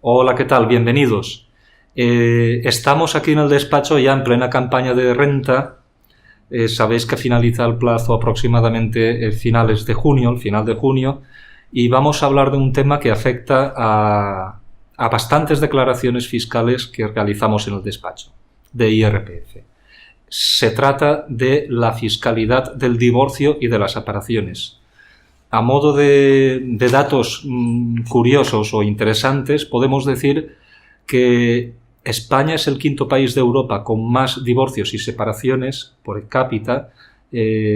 Hola, ¿qué tal? Bienvenidos. Estamos aquí en el despacho ya en plena campaña de renta. Sabéis que finaliza el plazo aproximadamente el final de junio, y vamos a hablar de un tema que afecta a bastantes declaraciones fiscales que realizamos en el despacho, de IRPF. Se trata de la fiscalidad del divorcio y de las separaciones. A modo de datos curiosos o interesantes, podemos decir que España es el quinto país de Europa con más divorcios y separaciones por cápita,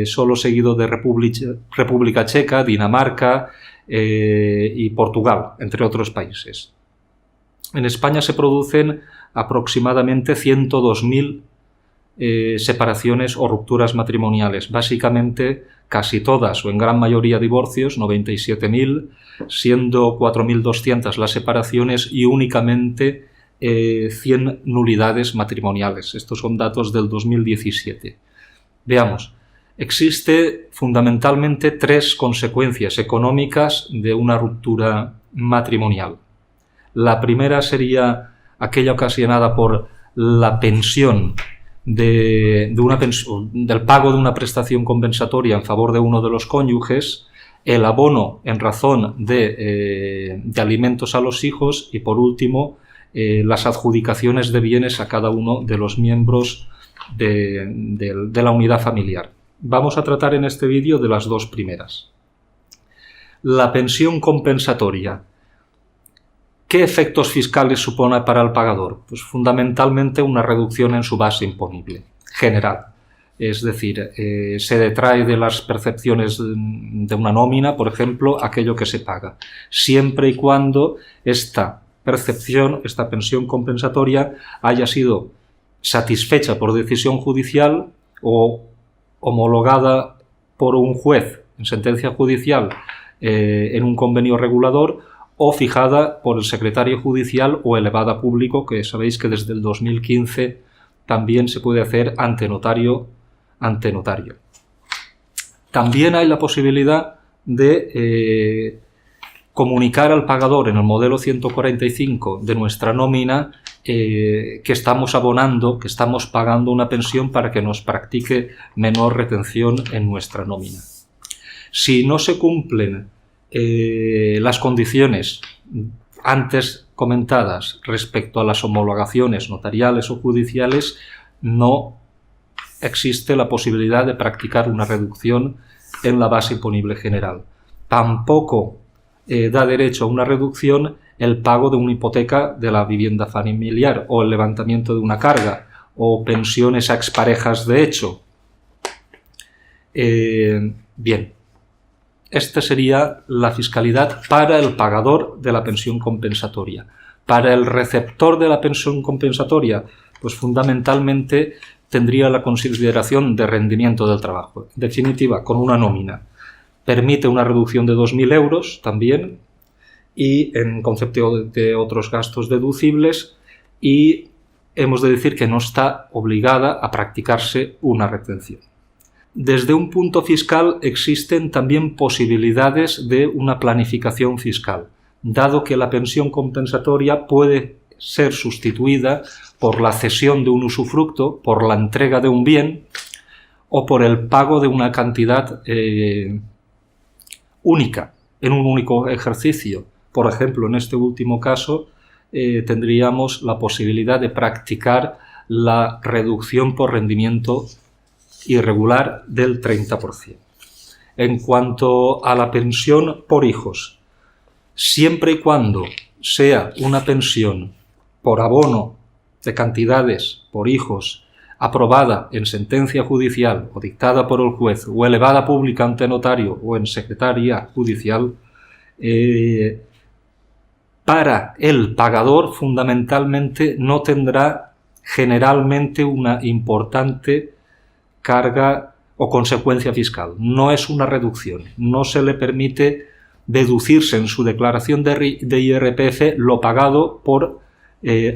solo seguido de República Checa, Dinamarca y Portugal, entre otros países. En España se producen aproximadamente 102.000 separaciones o rupturas matrimoniales, básicamente casi todas o en gran mayoría divorcios, 97.000, siendo 4.200 las separaciones y únicamente 100 nulidades matrimoniales. Estos son datos del 2017. Veamos, existe fundamentalmente tres consecuencias económicas de una ruptura matrimonial. La primera sería aquella ocasionada por la pensión del pago de una prestación compensatoria en favor de uno de los cónyuges, el abono en razón de alimentos a los hijos y, por último, las adjudicaciones de bienes a cada uno de los miembros de la unidad familiar. Vamos a tratar en este vídeo de las dos primeras. La pensión compensatoria. ¿Qué efectos fiscales supone para el pagador? Pues fundamentalmente una reducción en su base imponible general. Es decir, se detrae de las percepciones de una nómina, por ejemplo, aquello que se paga, siempre y cuando esta pensión compensatoria haya sido satisfecha por decisión judicial o homologada por un juez en sentencia judicial en un convenio regulador, o fijada por el secretario judicial o elevada a público, que sabéis que desde el 2015 también se puede hacer ante notario. También hay la posibilidad de comunicar al pagador en el modelo 145 de nuestra nómina que estamos abonando, que estamos pagando una pensión para que nos practique menor retención en nuestra nómina. Si no se cumplen las condiciones antes comentadas respecto a las homologaciones notariales o judiciales, no existe la posibilidad de practicar una reducción en la base imponible general. Tampoco da derecho a una reducción el pago de una hipoteca de la vivienda familiar o el levantamiento de una carga o pensiones a exparejas de hecho. Bien. Esta sería la fiscalidad para el pagador de la pensión compensatoria. Para el receptor de la pensión compensatoria, pues fundamentalmente tendría la consideración de rendimiento del trabajo. En definitiva, con una nómina. Permite una reducción de 2.000 euros también, y en concepto de otros gastos deducibles, y hemos de decir que no está obligada a practicarse una retención. Desde un punto fiscal existen también posibilidades de una planificación fiscal, dado que la pensión compensatoria puede ser sustituida por la cesión de un usufructo, por la entrega de un bien o por el pago de una cantidad única, en un único ejercicio. Por ejemplo, en este último caso tendríamos la posibilidad de practicar la reducción por rendimiento irregular del 30%. En cuanto a la pensión por hijos, siempre y cuando sea una pensión por abono de cantidades por hijos aprobada en sentencia judicial o dictada por el juez o elevada pública ante notario o en secretaría judicial, para el pagador fundamentalmente no tendrá generalmente una importante carga o consecuencia fiscal. No es una reducción. No se le permite deducirse en su declaración de IRPF lo pagado por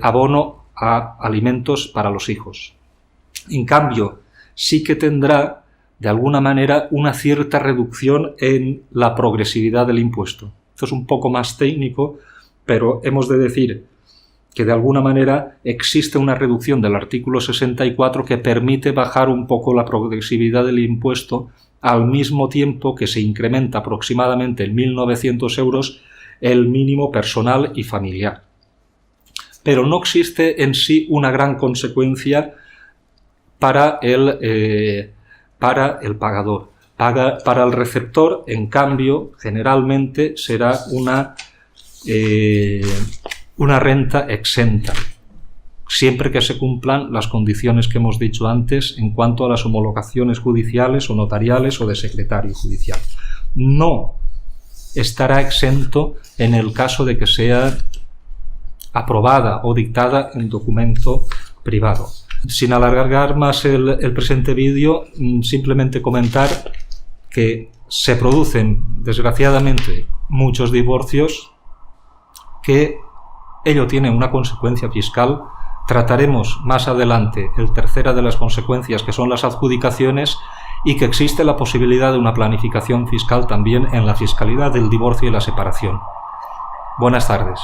abono a alimentos para los hijos. En cambio, sí que tendrá, de alguna manera, una cierta reducción en la progresividad del impuesto. Esto es un poco más técnico, pero hemos de decir que de alguna manera existe una reducción del artículo 64 que permite bajar un poco la progresividad del impuesto al mismo tiempo que se incrementa aproximadamente en 1.900 euros el mínimo personal y familiar. Pero no existe en sí una gran consecuencia para el pagador. Para el receptor, en cambio, generalmente será una renta exenta, siempre que se cumplan las condiciones que hemos dicho antes en cuanto a las homologaciones judiciales o notariales o de secretario judicial. No estará exento en el caso de que sea aprobada o dictada en documento privado. Sin alargar más el presente vídeo, simplemente comentar que se producen, desgraciadamente, muchos divorcios, que ello tiene una consecuencia fiscal. Trataremos más adelante el tercera de las consecuencias, que son las adjudicaciones, y que existe la posibilidad de una planificación fiscal también en la fiscalidad del divorcio y la separación. Buenas tardes.